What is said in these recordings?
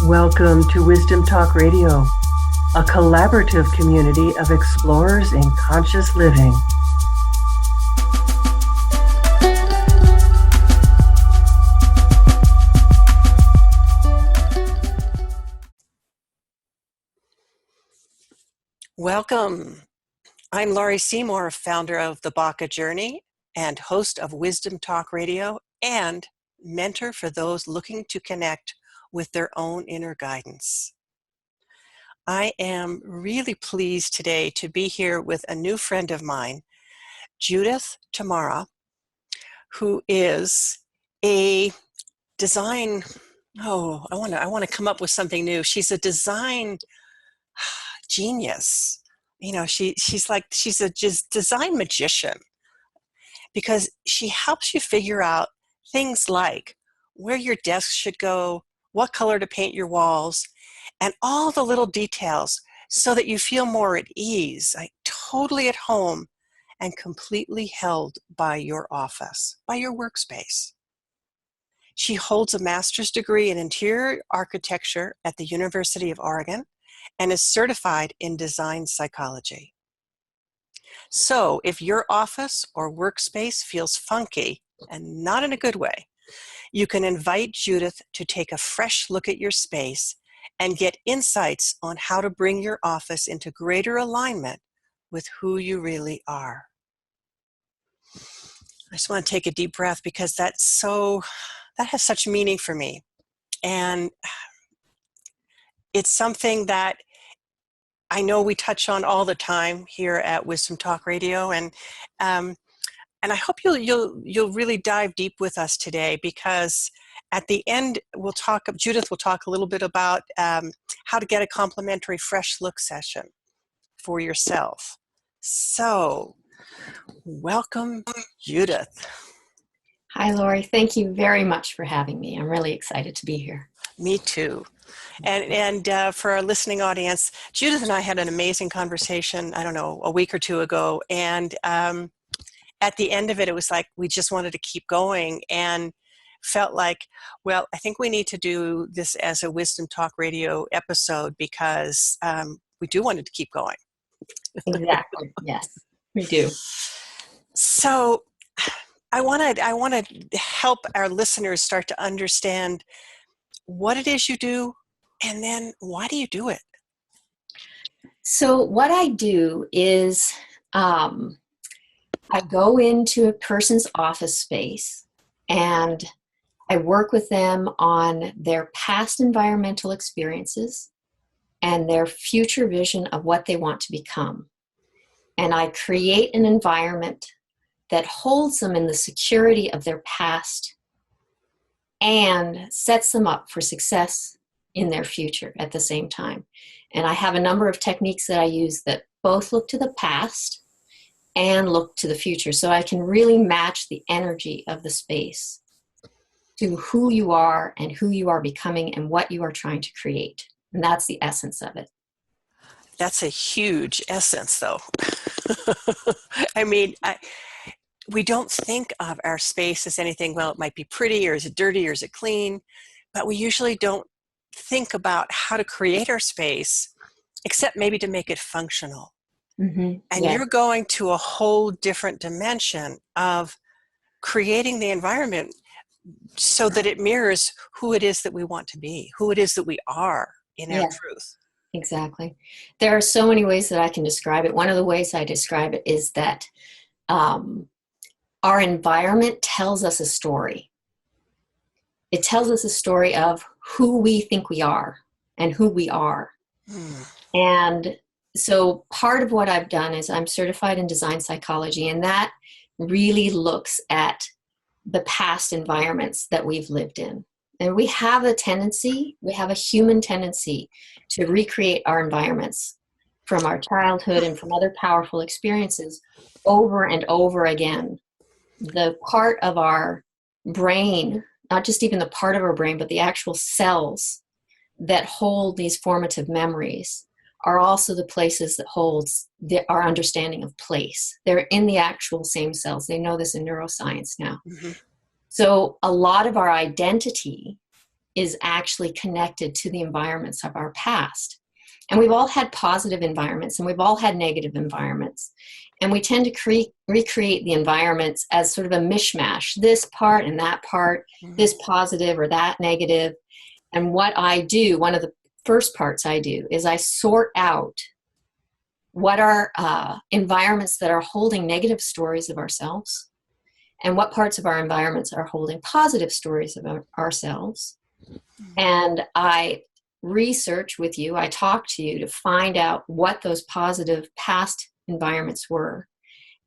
Welcome to Wisdom Talk Radio, a collaborative community of explorers in conscious living. Welcome. I'm Laurie, Seymour, founder of the Baca Journey and host of Wisdom Talk Radio and mentor for those looking to connect with their own inner guidance. I am really pleased today to be here with a new friend of mine, Judith Tamarah, who is a design, I want to come up with something new. She's a design genius. You know, she's a just design magician, because she helps you figure out things like where your desk should go, what color to paint your walls, and all the little details so that you feel more at ease, like totally at home and completely held by your office, by your workspace. She holds a master's degree in interior architecture at the University of Oregon and is certified in design psychology. So if your office or workspace feels funky, and not in a good way, you can invite Judith to take a fresh look at your space and get insights on how to bring your office into greater alignment with who you really are. I just want to take a deep breath because that has such meaning for me. And it's something that I know we touch on all the time here at Wisdom Talk Radio, and I hope you'll really dive deep with us today, because at the end Judith will talk a little bit about how to get a complimentary fresh look session for yourself. So, welcome, Judith. Hi, Laurie. Thank you very much for having me. I'm really excited to be here. Me too. And for our listening audience, Judith and I had an amazing conversation, I don't know, a week or two ago. And at the end of it, it was like we just wanted to keep going and felt like, well, I think we need to do this as a Wisdom Talk Radio episode, because we do want it to keep going. Exactly. Yes, we do. So I want to help our listeners start to understand what it is you do, and then why do you do it? So what I do is I go into a person's office space and I work with them on their past environmental experiences and their future vision of what they want to become. And I create an environment that holds them in the security of their past and sets them up for success in their future at the same time. And I have a number of techniques that I use that both look to the past and look to the future, so I can really match the energy of the space to who you are and who you are becoming and what you are trying to create. And that's the essence of it. That's a huge essence, though. I mean, we don't think of our space as anything, well, it might be pretty, or is it dirty, or is it clean? But we usually don't think about how to create our space, except maybe to make it functional. Mm-hmm. And You're going to a whole different dimension of creating the environment so that it mirrors who it is that we want to be, who it is that we are in our truth. Exactly. There are so many ways that I can describe it. One of the ways I describe it is that our environment tells us a story. It tells us a story of who we think we are and who we are. And so part of what I've done is I'm certified in design psychology, and that really looks at the past environments that we've lived in. And we have a human tendency to recreate our environments from our childhood and from other powerful experiences over and over again. The part of our brain, not just even the part of our brain, but the actual cells that hold these formative memories are also the places that holds our understanding of place. They're in the actual same cells. They know this in neuroscience now. Mm-hmm. So a lot of our identity is actually connected to the environments of our past. And we've all had positive environments and we've all had negative environments. And we tend to recreate the environments as sort of a mishmash, this part and that part, this positive or that negative. And what I do, one of the first parts I do, is I sort out what are environments that are holding negative stories of ourselves and what parts of our environments are holding positive stories of ourselves. And I research with you, I talk to you to find out what those positive past environments were.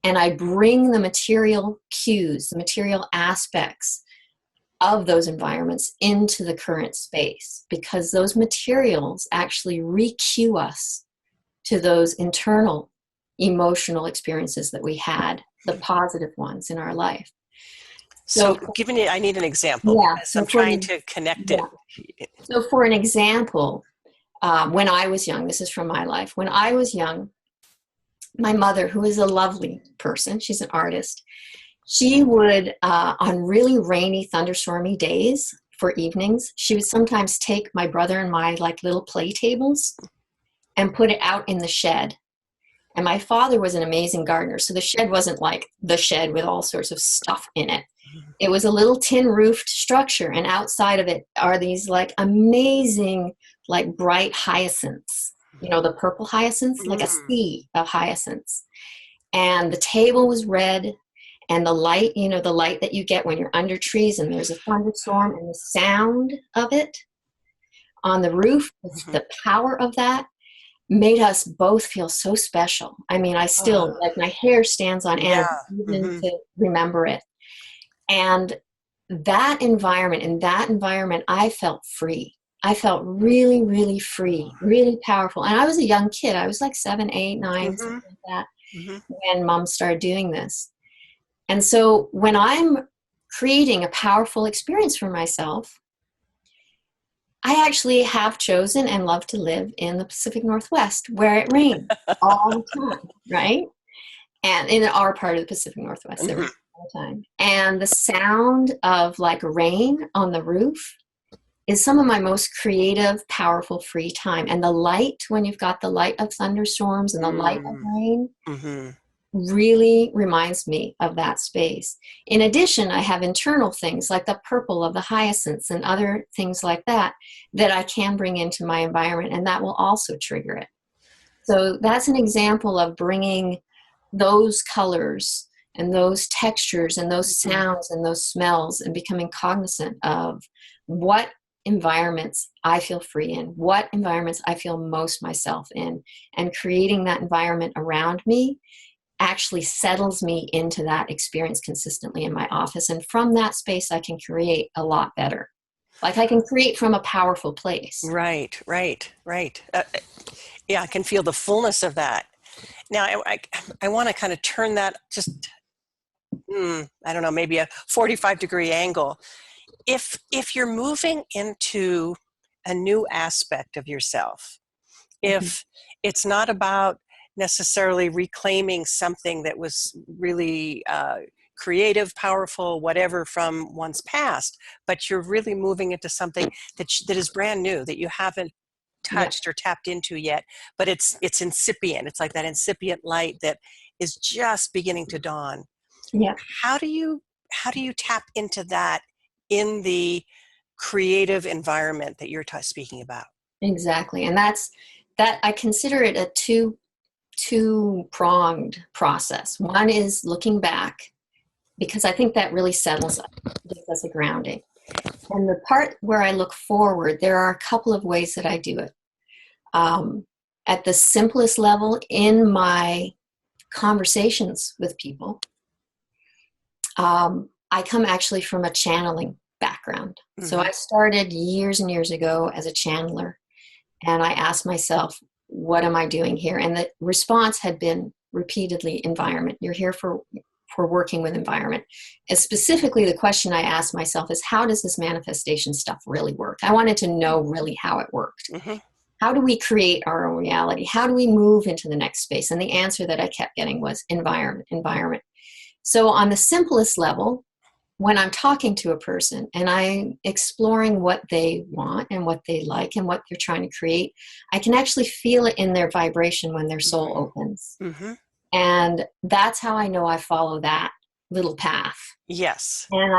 And I bring the material cues, the material aspects of those environments into the current space, because those materials actually re-cue us to those internal emotional experiences that we had, the positive ones in our life. So given it, I need an example. Yeah, So I'm trying to connect it. So for an example, when I was young, this is from my life. When I was young, my mother, who is a lovely person, she's an artist, she would, on really rainy, thunderstormy days for evenings, she would sometimes take my brother and my like little play tables and put it out in the shed. And my father was an amazing gardener, so the shed wasn't like the shed with all sorts of stuff in it. It was a little tin roofed structure, and outside of it are these like amazing, like bright hyacinths, you know, the purple hyacinths, like a sea of hyacinths. And the table was red, and the light, you know, the light that you get when you're under trees and there's a thunderstorm, and the sound of it on the roof, the power of that made us both feel so special. I mean, I still, like my hair stands on end even to remember it. And that environment, in that environment, I felt free. I felt really, really free, really powerful. And I was a young kid. I was like 7, 8, 9, something like that, when Mom started doing this. And so when I'm creating a powerful experience for myself, I actually have chosen and love to live in the Pacific Northwest, where it rains all the time, right? And in our part of the Pacific Northwest, it rains all the time. And the sound of like rain on the roof is some of my most creative, powerful, free time. And the light, when you've got the light of thunderstorms and the light of rain, really reminds me of that space. In addition, I have internal things like the purple of the hyacinths and other things like that that I can bring into my environment, and that will also trigger it. So that's an example of bringing those colors and those textures and those sounds and those smells and becoming cognizant of what environments I feel free in, what environments I feel most myself in, and creating that environment around me actually settles me into that experience consistently in my office. And from that space, I can create a lot better. Like I can create from a powerful place. Right. Yeah, I can feel the fullness of that. Now, I want to kind of turn that just, I don't know, maybe a 45-degree angle. If you're moving into a new aspect of yourself, if it's not about necessarily reclaiming something that was really creative, powerful, whatever from one's past, but you're really moving into something that is brand new, that you haven't touched or tapped into yet, but it's incipient. It's like that incipient light that is just beginning to dawn. Yeah. How do you tap into that in the creative environment that you're speaking about? Exactly. And that I consider it a two-pronged process. One is looking back, because I think that really settles us, gives us a grounding. And the part where I look forward, there are a couple of ways that I do it. At the simplest level, in my conversations with people, I come actually from a channeling background. So I started years and years ago as a channeler, and I asked myself, what am I doing here? And the response had been repeatedly environment. You're here for working with environment. And specifically, the question I asked myself is, how does this manifestation stuff really work? I wanted to know really how it worked. How do we create our own reality? How do we move into the next space? And the answer that I kept getting was environment. So on the simplest level, when I'm talking to a person and I'm exploring what they want and what they like and what they're trying to create, I can actually feel it in their vibration when their soul opens. Mm-hmm. And that's how I know I follow that little path. Yes. And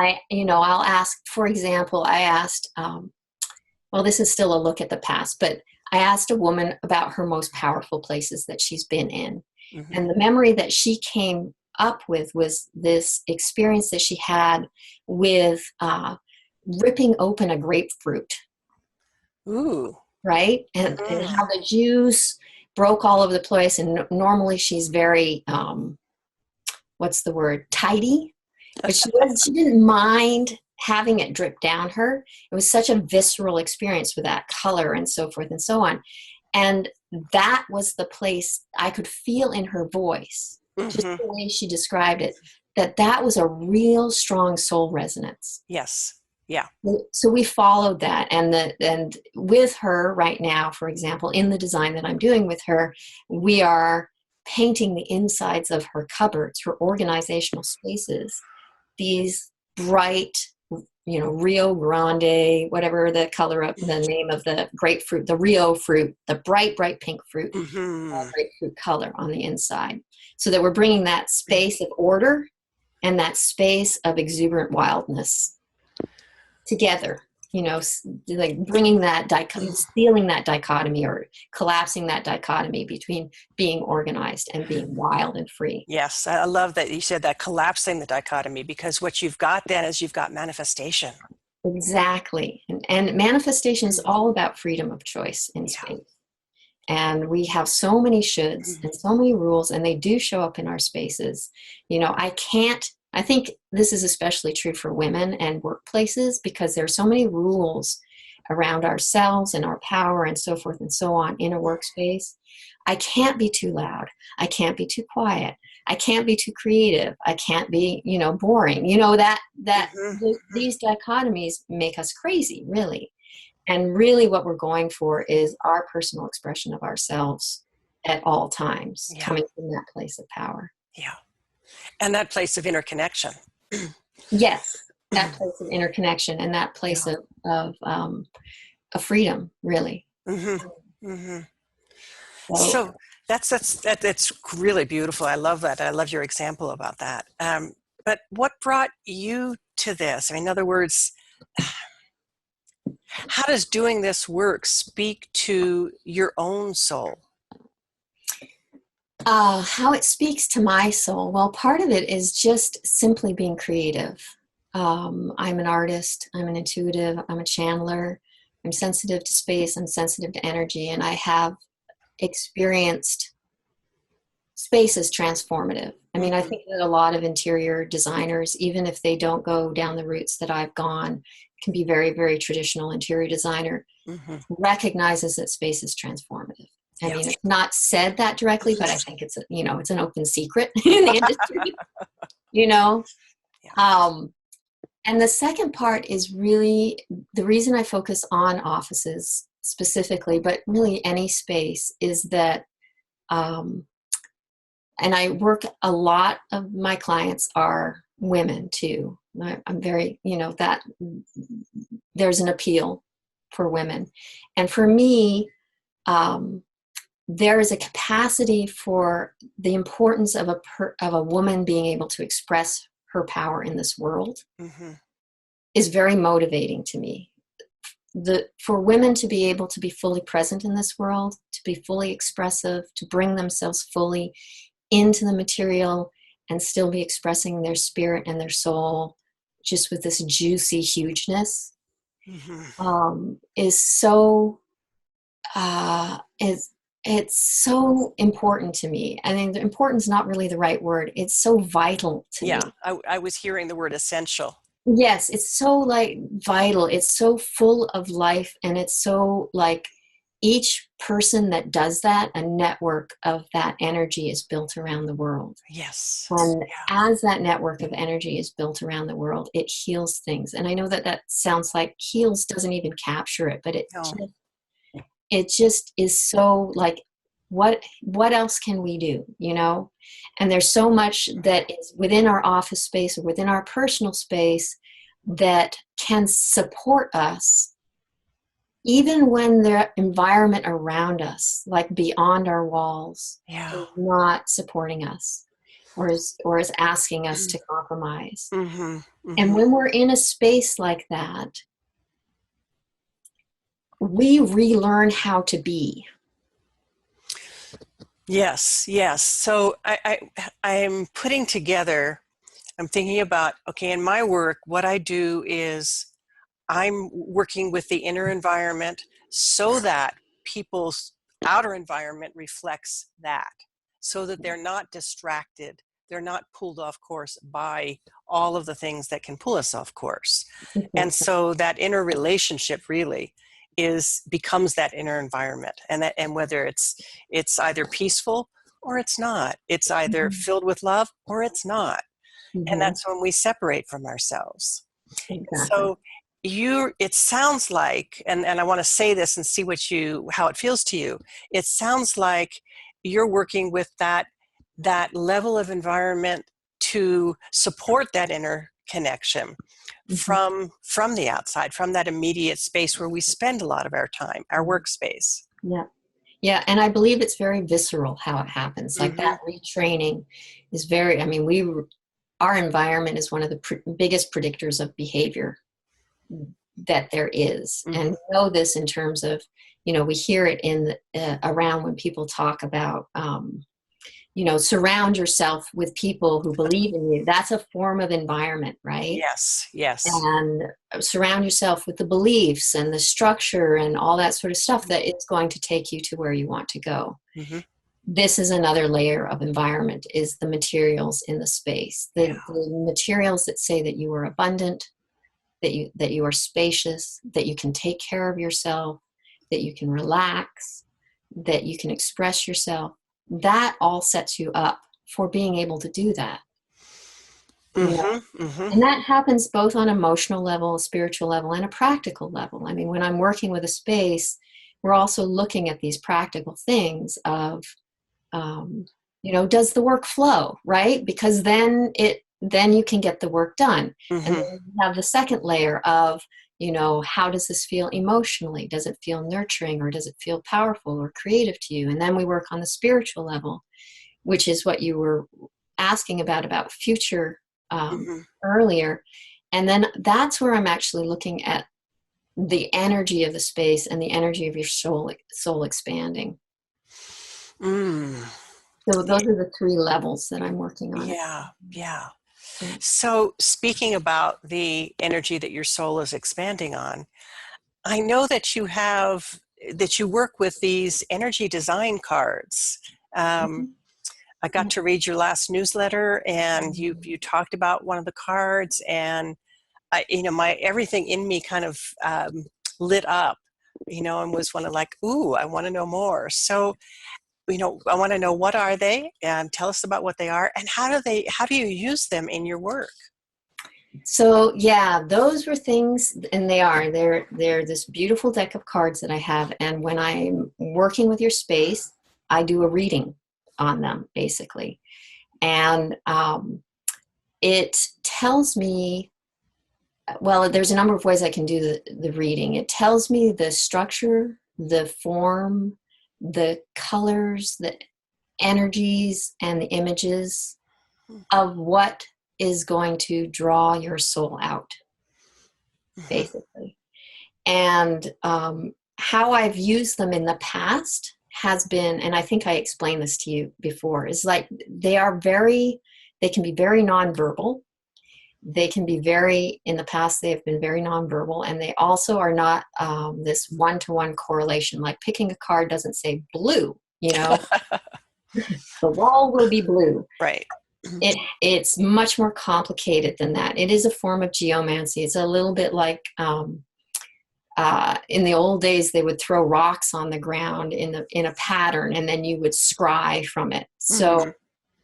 I'll ask, for example, I asked, well, this is still a look at the past, but I asked a woman about her most powerful places that she's been in. Mm-hmm. And the memory that she came up with was this experience that she had with ripping open a grapefruit. Ooh. Right? And how the juice broke all over the place. And normally she's very, what's the word, tidy. But she didn't mind having it drip down her. It was such a visceral experience with that color and so forth and so on. And that was the place I could feel in her voice, just the way she described it, that was a real strong soul resonance. Yes. Yeah. So we followed that. And with her right now, for example, in the design that I'm doing with her, we are painting the insides of her cupboards, her organizational spaces, these bright, Rio Grande, whatever the color of the name of the grapefruit, the Rio fruit, the bright, bright pink fruit, grapefruit color on the inside. So that we're bringing that space of order and that space of exuberant wildness together, like bringing that stealing that dichotomy or collapsing that dichotomy between being organized and being wild and free. Yes, I love that you said that, collapsing the dichotomy, because what you've got then is you've got manifestation. Exactly. And manifestation is all about freedom of choice in space. And we have so many shoulds and so many rules, and they do show up in our spaces. I think this is especially true for women and workplaces, because there are so many rules around ourselves and our power and so forth and so on in a workspace. I can't be too loud. I can't be too quiet. I can't be too creative. I can't be, boring. These dichotomies make us crazy, really. And really what we're going for is our personal expression of ourselves at all times, coming from that place of power. Yeah. And that place of interconnection. Yes, that place of interconnection and that place of freedom, really. So that's really beautiful. I love that. I love your example about that. But what brought you to this? In other words, how does doing this work speak to your own soul? How it speaks to my soul. Well, part of it is just simply being creative. I'm an artist. I'm an intuitive. I'm a channeler. I'm sensitive to space. I'm sensitive to energy. And I have experienced space as transformative. I think that a lot of interior designers, even if they don't go down the routes that I've gone, can be very, very traditional interior designer, recognizes that space is transformative. It's not said that directly, but I think it's an open secret in the industry, And the second part is really the reason I focus on offices specifically, but really any space, is that, and I work, a lot of my clients are women too. I'm very, that there's an appeal for women. And for me, there is a capacity for the importance of a woman being able to express her power in this world is very motivating to me. For women to be able to be fully present in this world, to be fully expressive, to bring themselves fully into the material and still be expressing their spirit and their soul just with this juicy hugeness, is so it's so important to me. I think the important is not really the right word. It's so vital to me. Yeah, I was hearing the word essential. Yes, it's so vital. It's so full of life, and it's so each person that does that, a network of that energy is built around the world. Yes. And as that network of energy is built around the world, it heals things. And I know that sounds like heals doesn't even capture it, but it just is so what else can we do, you know? And there's so much that is within our office space or within our personal space that can support us even when the environment around us, like beyond our walls, is not supporting us or is asking us to compromise. Mm-hmm. Mm-hmm. And when we're in a space like that, we relearn how to be. Yes, yes. So I'm putting together, I'm thinking about, okay, in my work, what I do is I'm working with the inner environment so that people's outer environment reflects that, so that they're not distracted. They're not pulled off course by all of the things that can pull us off course. And so that inner relationship really becomes that inner environment. And whether it's either peaceful or it's not, it's either filled with love or it's not. And that's when we separate from ourselves. Exactly. So it sounds like, and I want to say this and see how it feels to you. It sounds like you're working with that level of environment to support that inner connection from the outside, from that immediate space where we spend a lot of our time, our workspace. Yeah, and I believe it's very visceral how it happens. Like that retraining is very, I mean, our environment is one of the biggest predictors of behavior that there is. And we know this in terms of, you know, we hear it around when people talk about, you know, surround yourself with people who believe in you. That's a form of environment, right? Yes, yes. And surround yourself with the beliefs and the structure and all that sort of stuff that is going to take you to where you want to go. This is another layer of environment, is the materials in the space. The materials that say that you are abundant, that you are spacious, that you can take care of yourself, that you can relax, that you can express yourself. That all sets you up for being able to do that. You know? And that happens both on emotional level, a spiritual level, and a practical level. I mean, when I'm working with a space, we're also looking at these practical things of, you know, does the work flow, right? Because then you can get the work done. And then you have the second layer of, you know, how does this feel emotionally? Does it feel nurturing, or does it feel powerful or creative to you? And then we work on the spiritual level, which is what you were asking about future earlier. And then that's where I'm actually looking at the energy of the space and the energy of your soul expanding. So those are the three levels that I'm working on. Yeah. So speaking about the energy that your soul is expanding on, I know that you work with these energy design cards. I got to read your last newsletter, and you talked about one of the cards, and everything in me kind of lit up, you know, and was like, ooh, I want to know more. So, you know, I want to know, what are they, and tell us about what they are, and how do you use them in your work? So yeah, those were things, and they're this beautiful deck of cards that I have. And when I'm working with your space, I do a reading on them, basically. And it tells me, well, there's a number of ways I can do the reading. It tells me the structure, the form, the colors, the energies, and the images of what is going to draw your soul out, basically. And how I've used them in the past has been, and I think I explained this to you before, is like they can be very nonverbal. They can be in the past, they have been very nonverbal, and they also are not this one-to-one correlation. Like picking a card doesn't say blue, you know, the wall will be blue. Right. It's much more complicated than that. It is a form of geomancy. It's a little bit like in the old days, they would throw rocks on the ground in a pattern, and then you would scry from it. So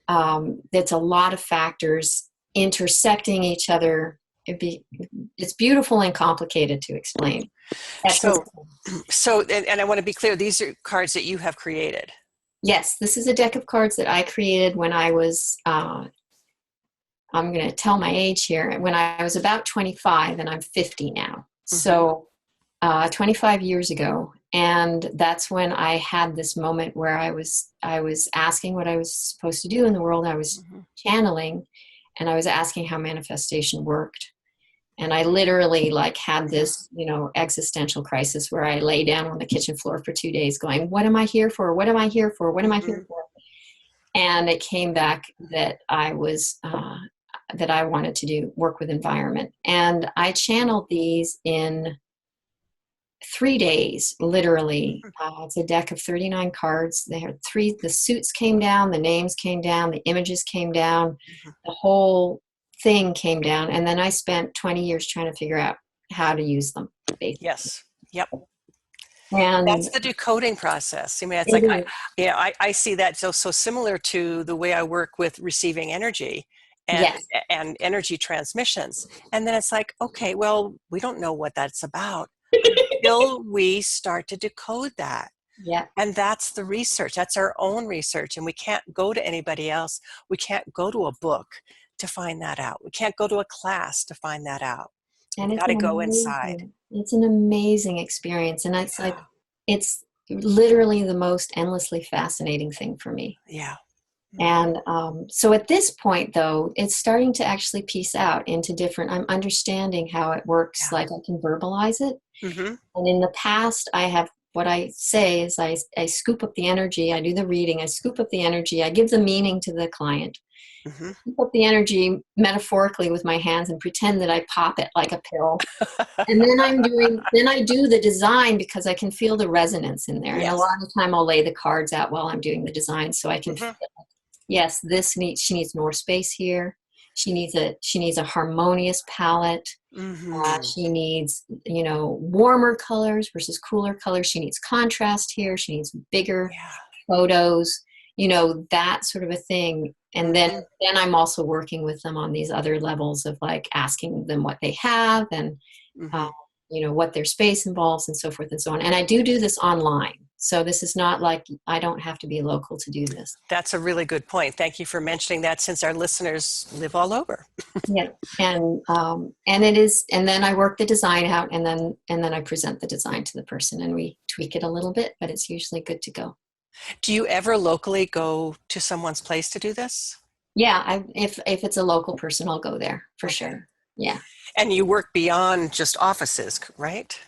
it's a lot of factors intersecting each other. It's beautiful and complicated to explain. So, and I want to be clear, these are cards that you have created. Yes, this is a deck of cards that I created when I was, I'm going to tell my age here, when I was about 25, and I'm 50 now. So 25 years ago. And that's when I had this moment where I was asking what I was supposed to do in the world. I was channeling, and I was asking how manifestation worked. And I literally like had this, existential crisis where I lay down on the kitchen floor for 2 days going, what am I here for? What am I here for? What am I here for? And it came back that I was, that I wanted to work with environment. And I channeled these in 3 days, literally. It's a deck of 39 cards. The suits came down, the names came down, the images came down, the whole thing came down. And then I spent 20 years trying to figure out how to use them, basically. Yes. Yep. And that's the decoding process. I mean, it's like, I see that so similar to the way I work with receiving energy and energy transmissions. And then it's like, okay, well, we don't know what that's about until we start to decode that. Yeah. And that's the research. That's our own research. And we can't go to anybody else. We can't go to a book to find that out. We can't go to a class to find that out. And We've got to go inside. It's an amazing experience. And it's like, it's literally the most endlessly fascinating thing for me. Yeah. And so at this point, though, it's starting to actually piece out into different, I'm understanding how it works. Like I can verbalize it. And in the past, I have, what I say is I scoop up the energy. I do the reading. I scoop up the energy. I give the meaning to the client. Scoop up the energy metaphorically with my hands and pretend that I pop it like a pill. And then I do the design because I can feel the resonance in there. And a lot of the time I'll lay the cards out while I'm doing the design so I can feel, yes, she needs more space here. She needs a harmonious palette. She needs, warmer colors versus cooler colors. She needs contrast here. She needs bigger photos, that sort of a thing. And then I'm also working with them on these other levels of like asking them what they have and, what their space involves and so forth and so on. And I do this online. So this is not like I don't have to be local to do this. That's a really good point. Thank you for mentioning that, since our listeners live all over. Yeah. And it is, and then I work the design out and then I present the design to the person and we tweak it a little bit, but it's usually good to go. Do you ever locally go to someone's place to do this? Yeah. If it's a local person, I'll go there for sure. Yeah. And you work beyond just offices, right?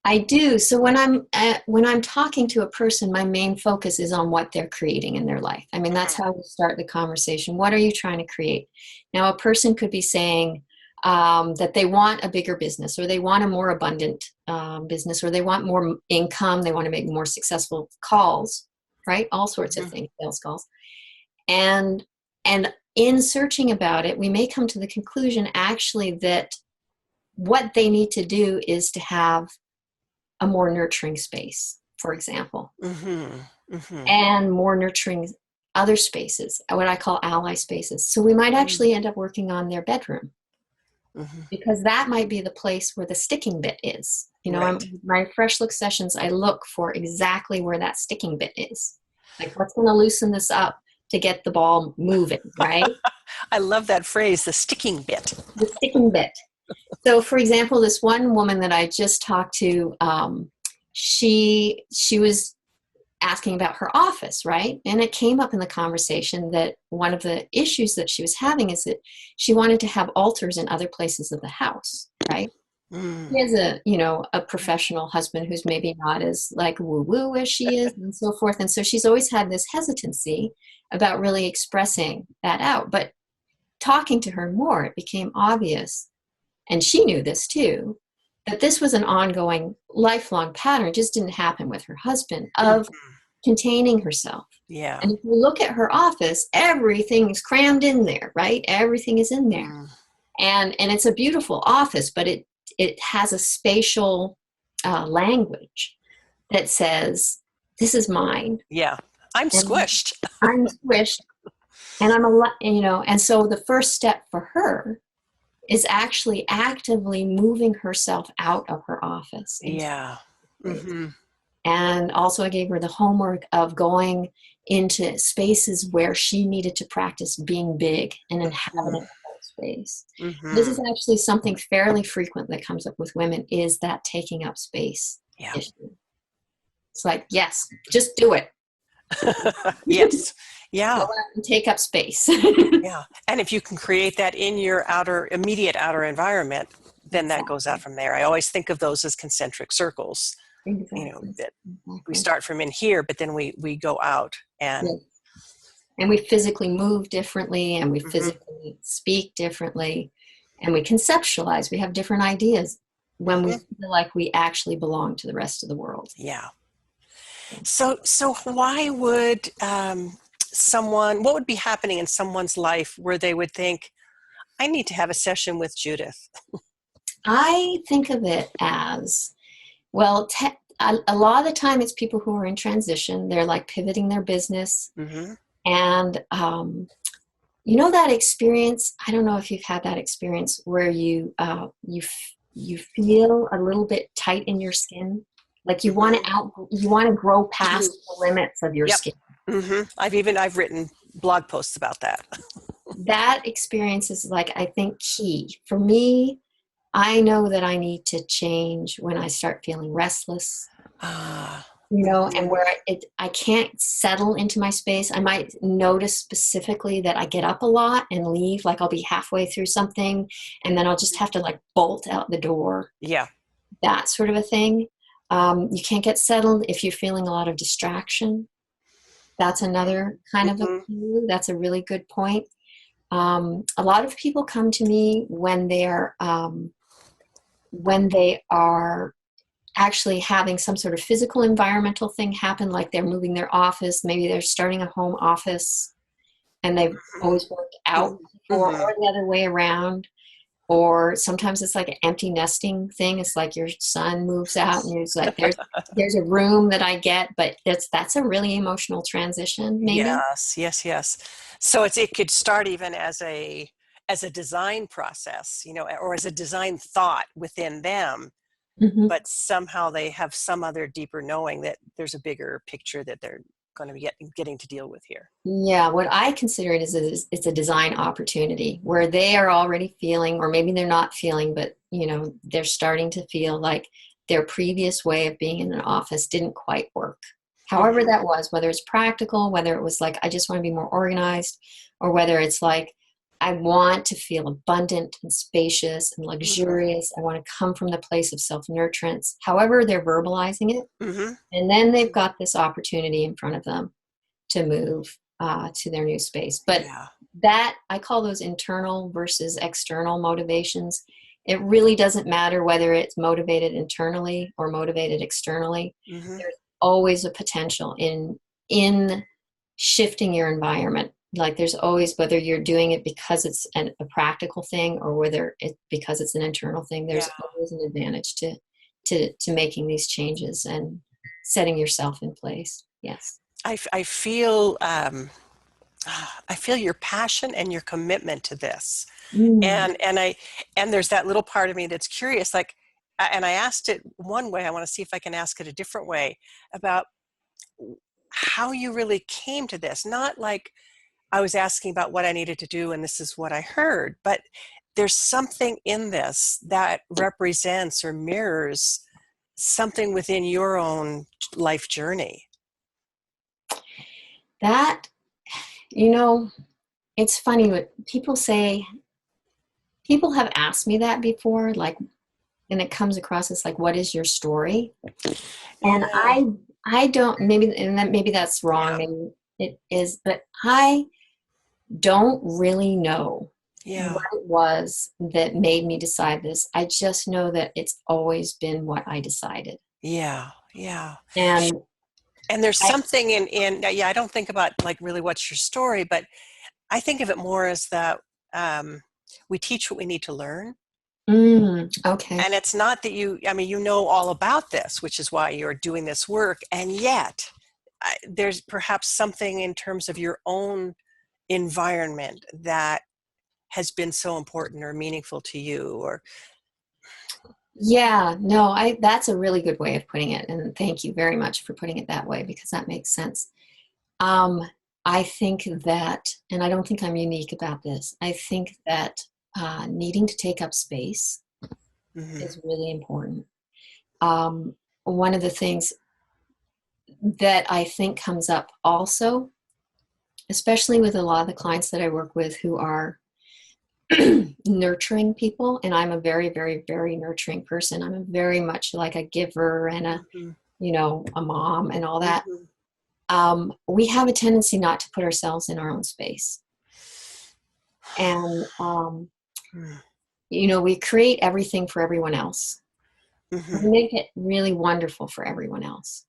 I do. So when I'm talking to a person, my main focus is on what they're creating in their life. I mean, that's how we start the conversation. What are you trying to create? Now, a person could be saying that they want a bigger business, or they want a more abundant business, or they want more income. They want to make more successful calls, right? All sorts of things, sales calls. And in searching about it, we may come to the conclusion actually that what they need to do is to have a more nurturing space, for example, and more nurturing other spaces, what I call ally spaces. So we might actually end up working on their bedroom because that might be the place where the sticking bit is. My fresh look sessions, I look for exactly where that sticking bit is. Like what's going to loosen this up to get the ball moving, right? I love that phrase, the sticking bit. The sticking bit. So, for example, this one woman that I just talked to, she was asking about her office, right? And it came up in the conversation that one of the issues that she was having is that she wanted to have altars in other places of the house, right? She has a professional husband who's maybe not as like woo-woo as she is and so forth. And so she's always had this hesitancy about really expressing that out. But talking to her more, it became obvious, and she knew this too, that this was an ongoing, lifelong pattern. It just didn't happen with her husband of containing herself. Yeah. And if you look at her office, everything's crammed in there, right? Everything is in there. And it's a beautiful office, but it has a spatial language that says, this is mine. Yeah. I'm squished. I'm squished. And and so the first step for her is actually actively moving herself out of her office. Yeah. And also I gave her the homework of going into spaces where she needed to practice being big and inhabiting the whole space. This is actually something fairly frequent that comes up with women, is that taking up space issue. It's like, yes, just do it. Yes. Yeah. Go out and take up space. Yeah. And if you can create that in your immediate outer environment, then that goes out from there. I always think of those as concentric circles. Exactly. You know, that we start from in here, but then we go out and and we physically move differently, and we physically speak differently, and we conceptualize. We have different ideas when we feel like we actually belong to the rest of the world. Yeah. So why would what would be happening in someone's life where they would think, I need to have a session with Judith? I think of it as, well, a lot of the time it's people who are in transition. They're like pivoting their business. And, you know, that experience, I don't know if you've had that experience where you feel a little bit tight in your skin. Like you want to grow past the limits of your skin. I've written blog posts about that. That experience is, like, I think, key. For me, I know that I need to change when I start feeling restless, you know, and where I can't settle into my space. I might notice specifically that I get up a lot and leave, like I'll be halfway through something and then I'll just have to like bolt out the door. Yeah. That sort of a thing. You can't get settled if you're feeling a lot of distraction. That's another kind of a clue. That's a really good point. A lot of people come to me when they are actually having some sort of physical environmental thing happen, like they're moving their office, maybe they're starting a home office and they've always worked out before, or the other way around. Or sometimes it's like an empty nesting thing. It's like your son moves out and it's like, there's a room that I get, but that's a really emotional transition, maybe. Yes. So it could start even as a design process, you know, or as a design thought within them, but somehow they have some other deeper knowing that there's a bigger picture that they're going to be getting to deal with here. Yeah, what I consider it is it's a design opportunity where they are already feeling, or maybe they're not feeling, but you know, they're starting to feel like their previous way of being in an office didn't quite work. However that was, whether it's practical, whether it was like, I just want to be more organized, or whether it's like, I want to feel abundant and spacious and luxurious. I want to come from the place of self-nurturance, however they're verbalizing it. And then they've got this opportunity in front of them to move to their new space. But that, I call those internal versus external motivations. It really doesn't matter whether it's motivated internally or motivated externally. There's always a potential in shifting your environment. Like there's always, whether you're doing it because it's a practical thing or whether it's because it's an internal thing, there's always an advantage to making these changes and setting yourself in place. Yes. I feel your passion and your commitment to this. And there's that little part of me that's curious, like, and I asked it one way, I want to see if I can ask it a different way about how you really came to this. Not like I was asking about what I needed to do and this is what I heard, but there's something in this that represents or mirrors something within your own life journey. That, you know, it's funny what people say. People have asked me that before, like, and it comes across as like, what is your story? And I don't, maybe that's wrong. Maybe it is, but I don't really know what it was that made me decide this. I just know that it's always been what I decided. Yeah. And there's something in I don't think about like really what's your story, but I think of it more as that we teach what we need to learn. Okay. And it's not that you know all about this, which is why you're doing this work. And yet there's perhaps something in terms of your own environment that has been so important or meaningful to you, or that's a really good way of putting it, and thank you very much for putting it that way, because that makes sense. I think that, and I don't think I'm unique about this, I think that needing to take up space is really important. One of the things that I think comes up also, especially with a lot of the clients that I work with who are nurturing people, and I'm a very, very, very nurturing person. I'm a very much like a giver and a, a mom and all that. We have a tendency not to put ourselves in our own space. And, we create everything for everyone else. We make it really wonderful for everyone else.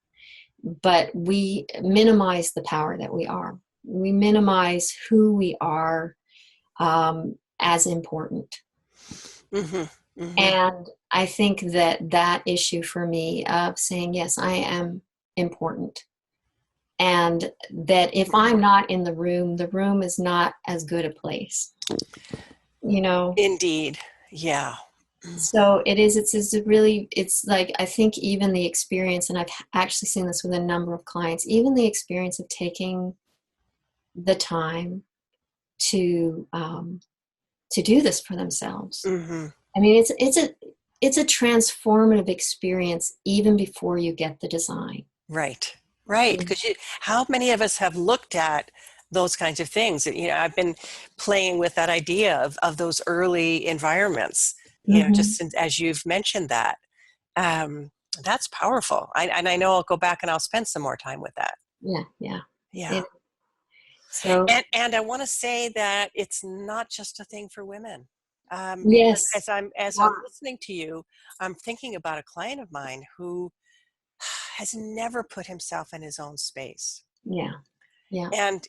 But we minimize the power that we are. We minimize who we are as important. And I think that issue for me of saying, yes, I am important. And that if I'm not in the room is not as good a place. Indeed. Yeah. So it's like, I think even the experience, and I've actually seen this with a number of clients, even the experience of taking the time to do this for themselves. I mean, it's a transformative experience even before you get the design. Right. Because how many of us have looked at those kinds of things? I've been playing with that idea of those early environments, just as you've mentioned that. That's powerful. And I know I'll go back and I'll spend some more time with that. Yeah. So, and I want to say that it's not just a thing for women. Yes. As I'm listening to you, I'm thinking about a client of mine who has never put himself in his own space. Yeah. And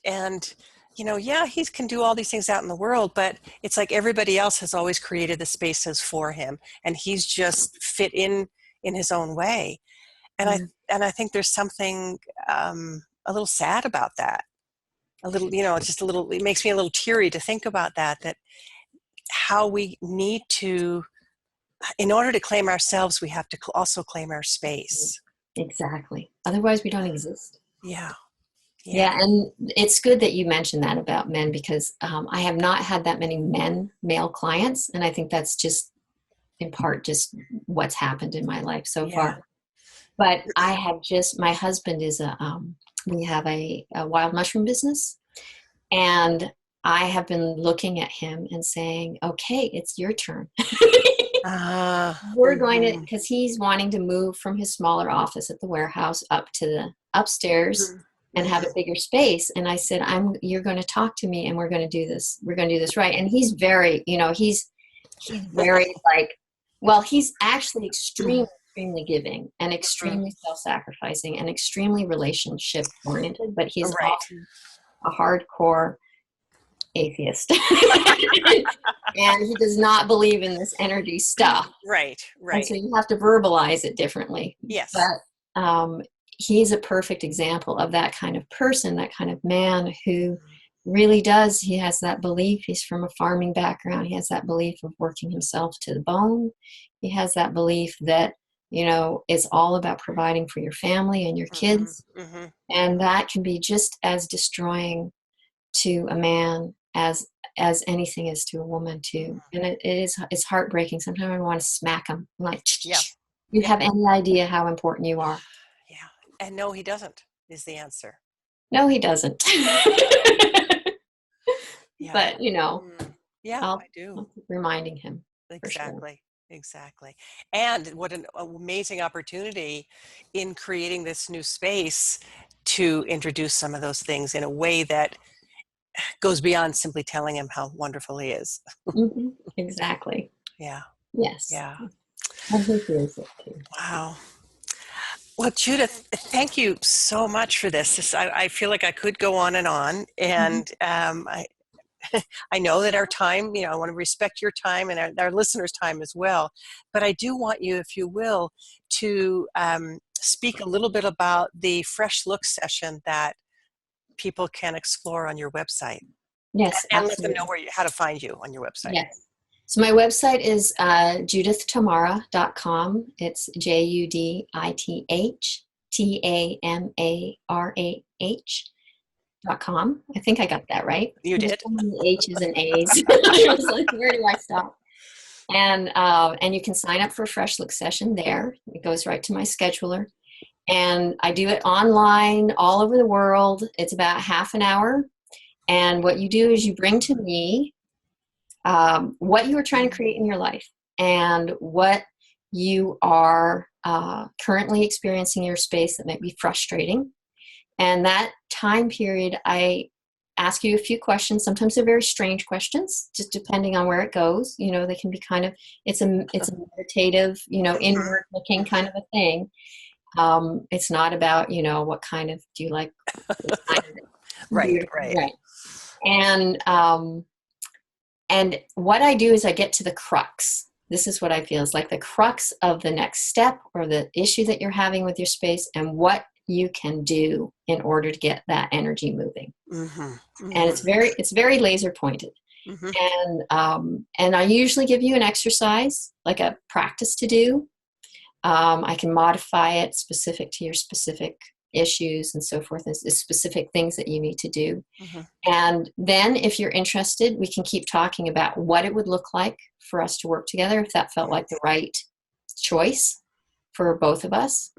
he can do all these things out in the world, but it's like everybody else has always created the spaces for him, and he's just fit in his own way. And I think there's something a little sad about that. A little, it makes me a little teary to think about that how we need to, in order to claim ourselves, we have to also claim our space. Exactly. Otherwise we don't exist. Yeah. And it's good that you mentioned that about men, because I have not had that many male clients. And I think that's just in part just what's happened in my life so far. But I have my husband is we have a wild mushroom business, and I have been looking at him and saying, okay, it's your turn. We're going to, because he's wanting to move from his smaller office at the warehouse up to the upstairs and have a bigger space. And I said, you're going to talk to me, and we're going to do this. We're going to do this right. And he's very, he's very he's actually extremely giving and extremely self-sacrificing and extremely relationship oriented, but he's also a hardcore atheist. And he does not believe in this energy stuff. Right. And so you have to verbalize it differently. Yes. But he's a perfect example of that kind of person, that kind of man who really does. He has that belief. He's from a farming background. He has that belief of working himself to the bone. He has that belief that, it's all about providing for your family and your kids. And that can be just as destroying to a man as anything is to a woman too. And it's heartbreaking. Sometimes I want to smack him. I'm like, you have any idea how important you are? Yeah. And no, he doesn't, is the answer. No, he doesn't. But I do. I'll keep reminding him. Exactly. And what an amazing opportunity in creating this new space to introduce some of those things in a way that goes beyond simply telling him how wonderful he is. Exactly. Yeah. Yes. Yeah. I think he is it too. Wow. Well, Judith, thank you so much for this. I feel like I could go on and on, and I know that our time, I want to respect your time and our listeners' time as well. But I do want you, if you will, to speak a little bit about the Fresh Look session that people can explore on your website. Yes, and let them know how to find you on your website. Yes. So my website is judithtamarah.com. It's JUDITHTAMARAH. wisdomtalkradio.com. I think I got that right. You did. So many H's and A's. I was like, where do I stop? And you can sign up for a fresh look session there. It goes right to my scheduler. And I do it online all over the world. It's about half an hour. And what you do is you bring to me what you are trying to create in your life and what you are currently experiencing in your space that might be frustrating. And that time period, I ask you a few questions. Sometimes they're very strange questions, just depending on where it goes. You know, they can be kind of, it's a meditative, you know, inward looking kind of a thing. It's not about, you know, what kind of, do you like? Right. And what I do is I get to the crux. This is what I feel is like the crux of the next step or the issue that you're having with your space and what you can do in order to get that energy moving. And it's very laser pointed. And I usually give you an exercise, like a practice to do. I can modify it specific to your specific issues and so forth, as specific things that you need to do. And then if you're interested, we can keep talking about what it would look like for us to work together, if that felt like the right choice for both of us.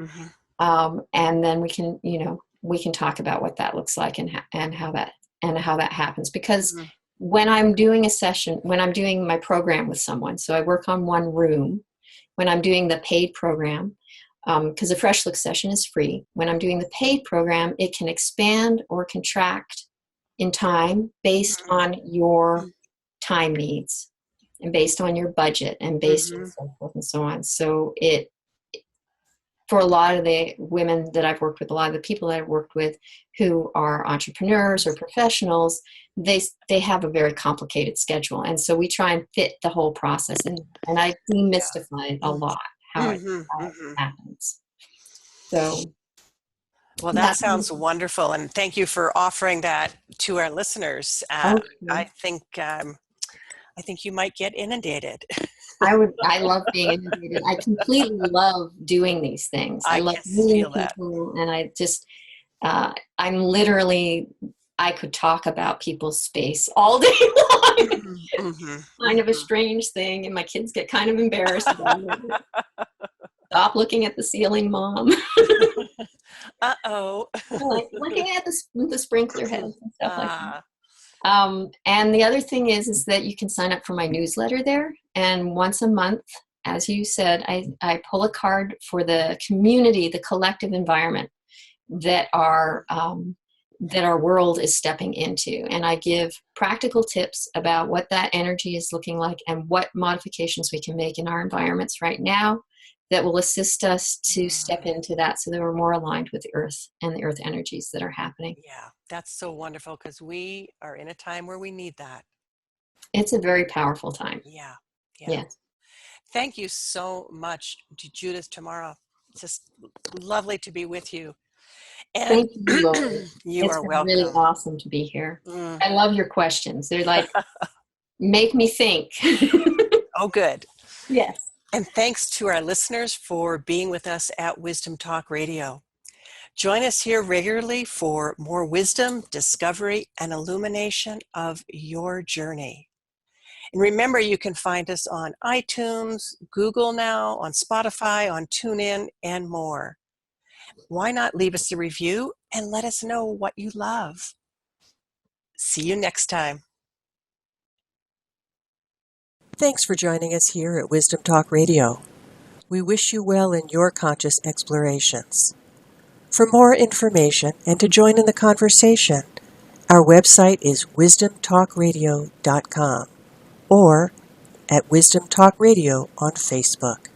And then we can, you know, we can talk about what that looks like and how that happens. Because when I'm doing a session, when I'm doing my program with someone, so I work on one room. When I'm doing the paid program, because a fresh look session is free. When I'm doing the paid program, it can expand or contract in time based on your time needs and based on your budget and based on so forth and so on. So for a lot of the women that I've worked with, a lot of the people that I've worked with who are entrepreneurs or professionals, they have a very complicated schedule. And so we try and fit the whole process. And I demystify a lot how it happens. So, well, that sounds wonderful. And thank you for offering that to our listeners. I think you might get inundated. I love being inundated. I completely love doing these things. I love meeting people, and I just, I'm literally, I could talk about people's space all day long. Kind of a strange thing, and my kids get kind of embarrassed about it. Stop looking at the ceiling, Mom. Like looking at the sprinkler heads and stuff like that. And the other thing is that you can sign up for my newsletter there. And once a month, as you said, I pull a card for the community, the collective environment that our world is stepping into. And I give practical tips about what that energy is looking like and what modifications we can make in our environments right now that will assist us to step into that so that we're more aligned with the earth and the earth energies that are happening. Yeah, that's so wonderful because we are in a time where we need that. It's a very powerful time. Yeah. Yes. Thank you so much, Judith Tamarah. Just lovely to be with you. And thank you, Laurie. You are welcome. It's really awesome to be here. I love your questions. They're like, make me think. Oh, good. Yes. And thanks to our listeners for being with us at Wisdom Talk Radio. Join us here regularly for more wisdom, discovery, and illumination of your journey. And remember, you can find us on iTunes, Google Now, on Spotify, on TuneIn, and more. Why not leave us a review and let us know what you love? See you next time. Thanks for joining us here at Wisdom Talk Radio. We wish you well in your conscious explorations. For more information and to join in the conversation, our website is wisdomtalkradio.com or at Wisdom Talk Radio on Facebook.